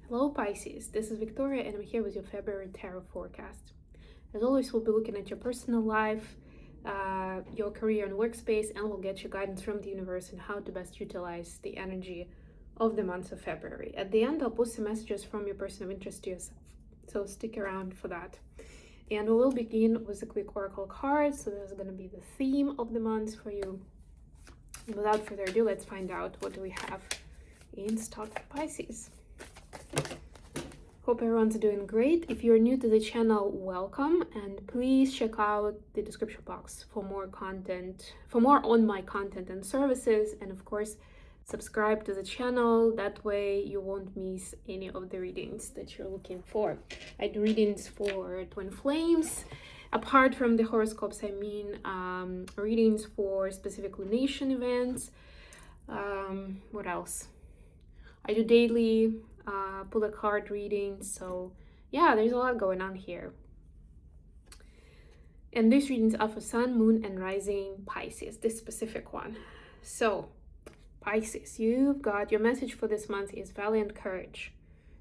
Hello Pisces, this is Victoria and I'm here with your February tarot forecast. As always, we'll be looking at your personal life, your career and workspace, and we'll get you guidance from the universe on how to best utilize the energy of the month of February. At the end, I'll post some messages from your person of interest to yourself, so stick around for that. And we will begin with a quick oracle card, so there's going to be the theme of the month for you. And without further ado, let's find out what do we have in stock for Pisces. Hope everyone's doing great. If you're new to the channel, welcome, and please check out the description box for more content, for more on my content and services, and of course subscribe to the channel. That way you won't miss any of the readings that you're looking for. I do readings for twin flames. Apart from the horoscopes, I mean readings for specific lunation events. What else? I do daily pull a card readings, so yeah, there's a lot going on here. And these readings are for Sun, Moon, and Rising Pisces, this specific one. So, Pisces, you've got your message for this month is valiant courage.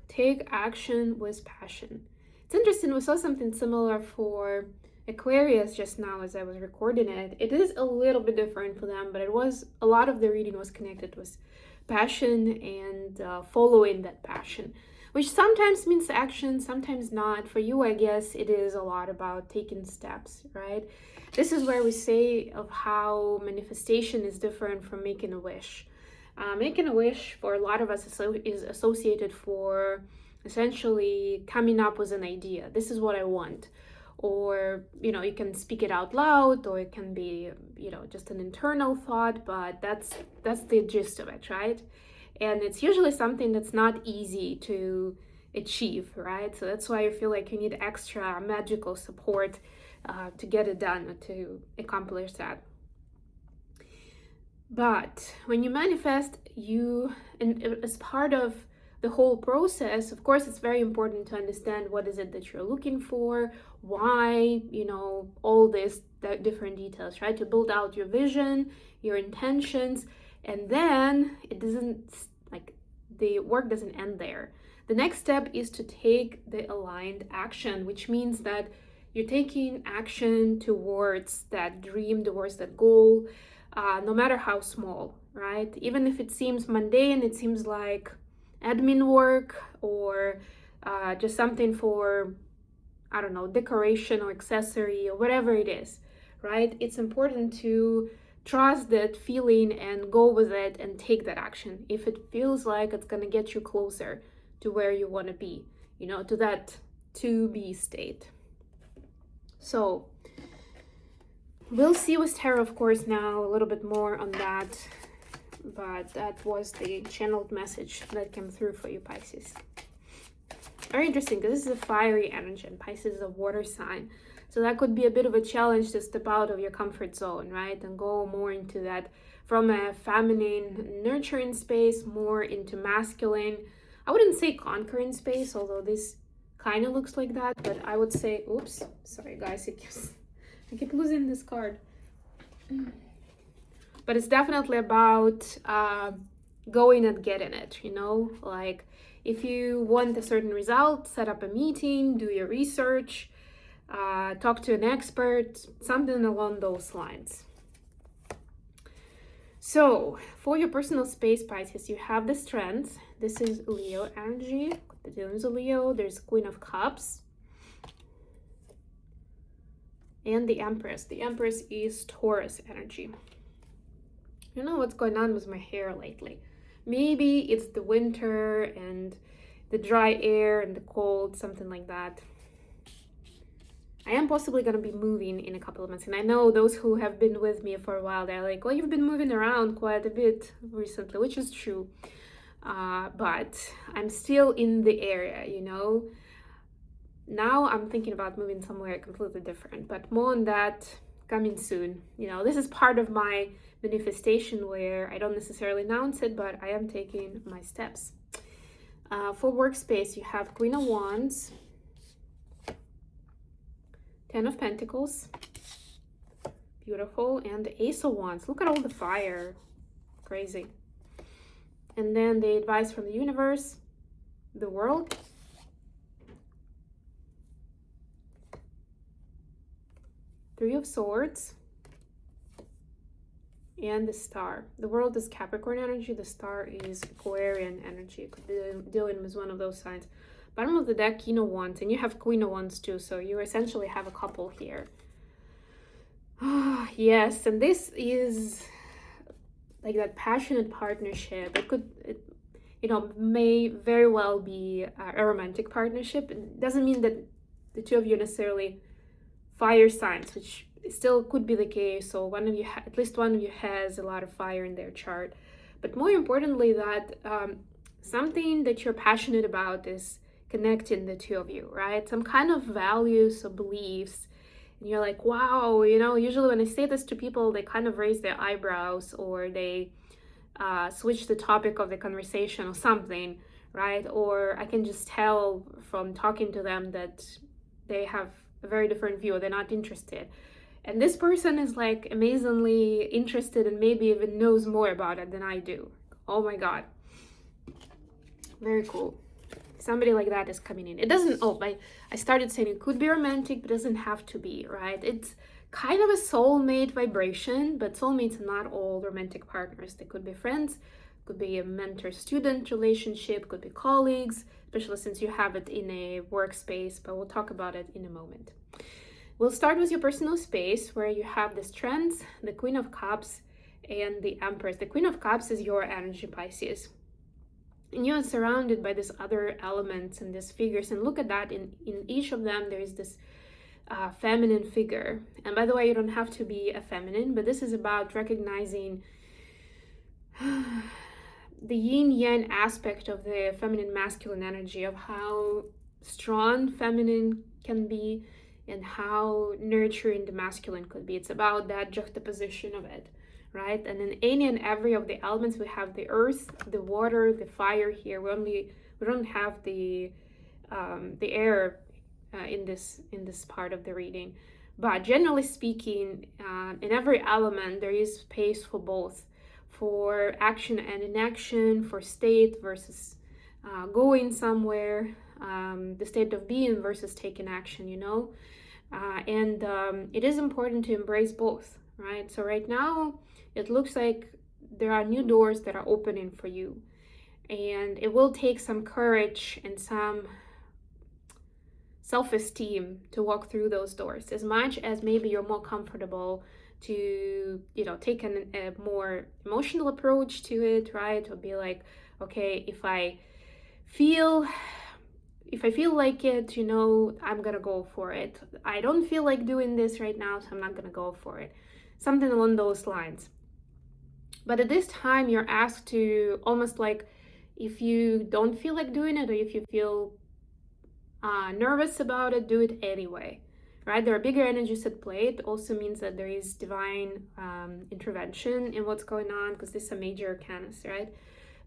Take action with passion. It's interesting, we saw something similar for Aquarius just now as I was recording it. It is a little bit different for them, but it was a lot of the reading was connected with passion and following that passion, which sometimes means action, sometimes not. For you, I guess it is a lot about taking steps, right? This is where we say of how manifestation is different from making a wish. Making a wish for a lot of us is associated for essentially coming up with an idea. This is what I want. Or, you can speak it out loud, or it can be, just an internal thought, but that's the gist of it, right? And it's usually something that's not easy to achieve, right? So that's why I feel like you need extra magical support to get it done, or to accomplish that. But when you manifest, and as part of the whole process, of course, it's very important to understand what is it that you're looking for, why, all these different details, right? To build out your vision, your intentions, and then the work doesn't end there. The next step is to take the aligned action, which means that you're taking action towards that dream, towards that goal, no matter how small, right? Even if it seems mundane, it seems like admin work, or just something for, I don't know, decoration or accessory or whatever it is, right? It's important to trust that feeling and go with it and take that action if it feels like it's going to get you closer to where you want to be, to that to-be state. So we'll see with tarot, of course, now a little bit more on that. But that was the channeled message that came through for you, Pisces. Very interesting, because this is a fiery energy, and Pisces is a water sign. So that could be a bit of a challenge to step out of your comfort zone, right? And go more into that, from a feminine, nurturing space, more into masculine. I wouldn't say conquering space, although this kind of looks like that. But I would say, oops, sorry guys, I keep losing this card. But it's definitely about going and getting it, like if you want a certain result, set up a meeting, do your research, talk to an expert, something along those lines. So for your personal space, Pisces, you have the Strength. This is Leo energy. The dealing is a Leo. There's Queen of Cups and the Empress. The Empress is Taurus energy. I don't know what's going on with my hair lately. Maybe it's the winter and the dry air and the cold, something like that. I am possibly going to be moving in a couple of months. And I know those who have been with me for a while, they're like, well, you've been moving around quite a bit recently, which is true. But I'm still in the area, Now I'm thinking about moving somewhere completely different, but more on that coming soon. This is part of my manifestation where I don't necessarily announce it, but I am taking my steps. For workspace, you have Queen of Wands, Ten of Pentacles, beautiful, and the Ace of Wands. Look at all the fire, crazy. And then the advice from the universe, the World, Three of Swords, and the Star. The World is Capricorn energy, the Star is Aquarian energy. It could be dealing with one of those signs. Bottom of the deck, King of Wands, and you have Queen of Wands too, so you essentially have a couple here. Yes, and this is like that passionate partnership. It may very well be a romantic partnership. It doesn't mean that the two of you necessarily fire signs, which still could be the case. So one of you, at least one of you, has a lot of fire in their chart. But more importantly, that something that you're passionate about is connecting the two of you, right? Some kind of values or beliefs. And you're like, wow, usually when I say this to people, they kind of raise their eyebrows, or they switch the topic of the conversation or something, right? Or I can just tell from talking to them that they have a very different view, they're not interested. And this person is like amazingly interested and maybe even knows more about it than I do. Oh my God. Very cool. Somebody like that is coming in. It doesn't, I started saying it could be romantic, but it doesn't have to be, right? It's kind of a soulmate vibration, but soulmates are not all romantic partners. They could be friends, could be a mentor-student relationship, could be colleagues, especially since you have it in a workspace, but we'll talk about it in a moment. We'll start with your personal space, where you have the Strength, the Queen of Cups, and the Empress. The Queen of Cups is your energy, Pisces. And you're surrounded by these other elements and these figures. And look at that, in each of them, there is this feminine figure. And by the way, you don't have to be a feminine, but this is about recognizing the yin-yang aspect of the feminine masculine energy, of how strong feminine can be and how nurturing the masculine could be. It's about that juxtaposition of it, right? And in any and every of the elements, we have the earth, the water, the fire here. We don't have the air in this part of the reading. But generally speaking, in every element, there is space for both, for action and inaction, for state versus going somewhere, the state of being versus taking action, and it is important to embrace both, right? So right now, it looks like there are new doors that are opening for you, and it will take some courage and some self-esteem to walk through those doors, as much as maybe you're more comfortable to take a more emotional approach to it, right? Or be like, okay, if I feel like it, I'm gonna go for it. I don't feel like doing this right now, so I'm not gonna go for it. Something along those lines. But at this time, you're asked to almost like, if you don't feel like doing it, or if you feel nervous about it, do it anyway, right? There are bigger energies at play. It also means that there is divine intervention in what's going on, because this is a major arcanus, right?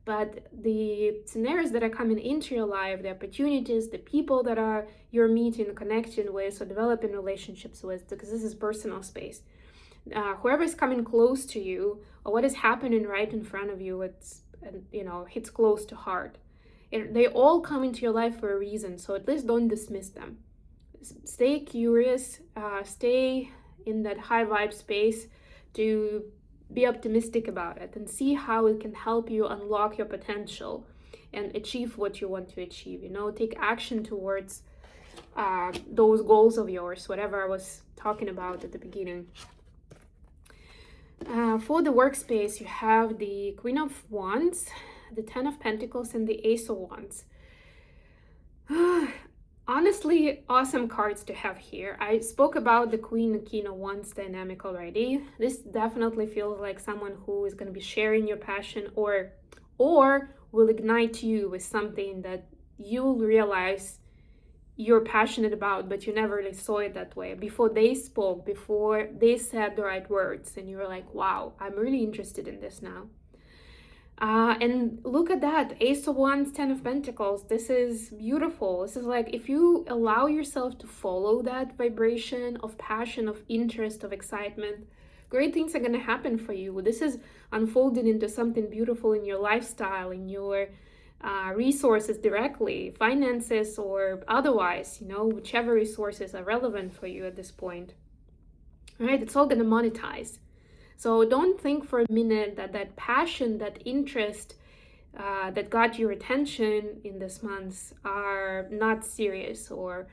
But the scenarios that are coming into your life, the opportunities, the people that you're meeting, connecting with, or developing relationships with, because this is personal space. Whoever is coming close to you, or what is happening right in front of you, hits close to heart. They all come into your life for a reason, so at least don't dismiss them. Stay curious, stay in that high vibe space to be optimistic about it, and see how it can help you unlock your potential and achieve what you want to achieve. Take action towards those goals of yours, whatever I was talking about at the beginning. For the workspace, you have the Queen of Wands, the Ten of Pentacles, and the Ace of Wands. Honestly, awesome cards to have here. I spoke about the Queen and King of Wands dynamic already. This definitely feels like someone who is going to be sharing your passion, or will ignite you with something that you'll realize you're passionate about, but you never really saw it that way before they spoke, before they said the right words, and you were like, wow, I'm really interested in this now. And look at that, Ace of Wands, Ten of Pentacles. This is beautiful. This is like, if you allow yourself to follow that vibration of passion, of interest, of excitement, great things are going to happen for you. This is unfolding into something beautiful in your lifestyle, in your resources directly, finances or otherwise, whichever resources are relevant for you at this point, right? It's all going to monetize. So don't think for a minute that that passion, that interest that got your attention in this month are not serious, or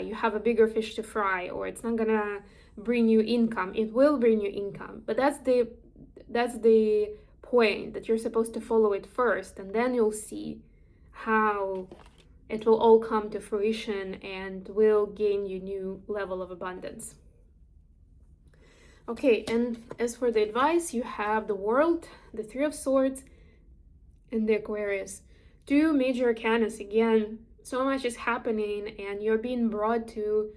you have a bigger fish to fry, or it's not gonna bring you income. It will bring you income, but that's the point, that you're supposed to follow it first, and then you'll see how it will all come to fruition and will gain you new level of abundance. Okay, and as for the advice, you have the World, the Three of Swords, and the Aquarius. Two major arcanas. Again, so much is happening and you're being brought to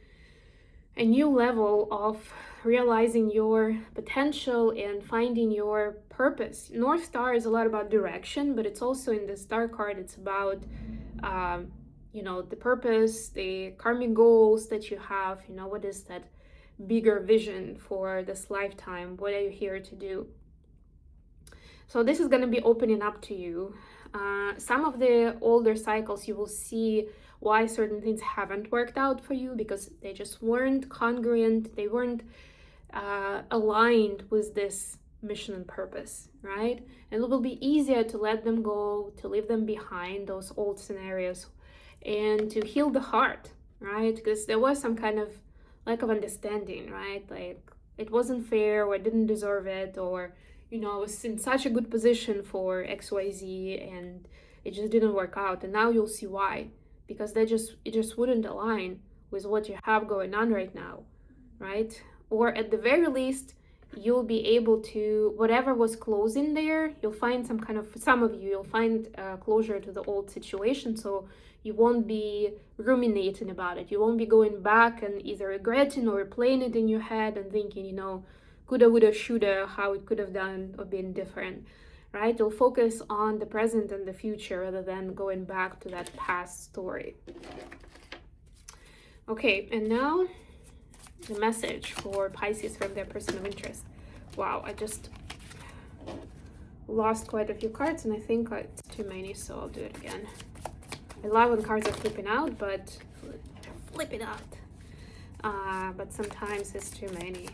a new level of realizing your potential and finding your purpose. North Star is a lot about direction, but it's also, in the Star card, it's about the purpose, the karmic goals that you have. What is that bigger vision for this lifetime? What are you here to do? So this is going to be opening up to you. Some of the older cycles, you will see why certain things haven't worked out for you, because they just weren't congruent, they weren't aligned with this mission and purpose, right? And it will be easier to let them go, to leave them behind, those old scenarios, and to heal the heart, right? Because there was some kind of lack of understanding, right? Like it wasn't fair, or I didn't deserve it, or I was in such a good position for XYZ and it just didn't work out. And now you'll see why, because it just wouldn't align with what you have going on right now, right? Or at the very least, you'll be able to, whatever was closing there, you'll find some of you, you'll find closure to the old situation. So you won't be ruminating about it. You won't be going back and either regretting or replaying it in your head and thinking, coulda, woulda, shoulda, how it could have done or been different, right? You'll focus on the present and the future rather than going back to that past story. Okay, and now the message for Pisces from their person of interest. Wow, I just lost quite a few cards and I think it's too many, so I'll do it again. I love when cards are flipping out, but flip it out. But sometimes it's too many.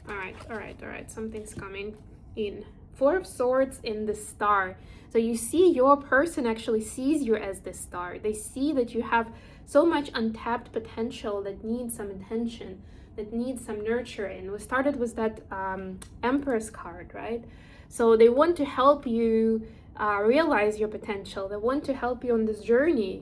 All right. Something's coming in. Four of Swords in the Star. So you see, your person actually sees you as the star. They see that you have so much untapped potential that needs some attention, that needs some nurturing. We started with that Empress card, right? So they want to help you realize your potential. They want to help you on this journey,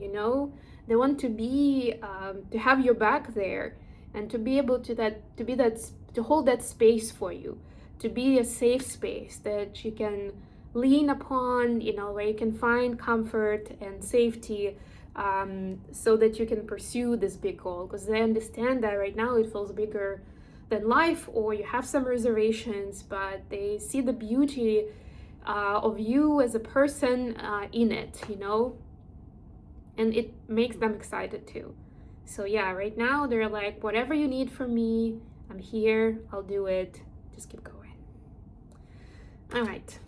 They want to have your back there, and to be able to hold that space for you, to be a safe space that you can lean upon, where you can find comfort and safety, so that you can pursue this big goal. Because they understand that right now it feels bigger than life, or you have some reservations, but they see the beauty of you as a person in it, and it makes them excited too. So yeah, right now they're like, whatever you need from me, I'm here, I'll do it, just keep going. All right,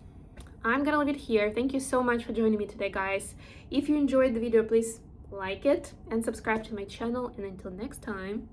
I'm gonna leave it here. Thank you so much for joining me today, guys. If you enjoyed the video, please like it and subscribe to my channel, and until next time,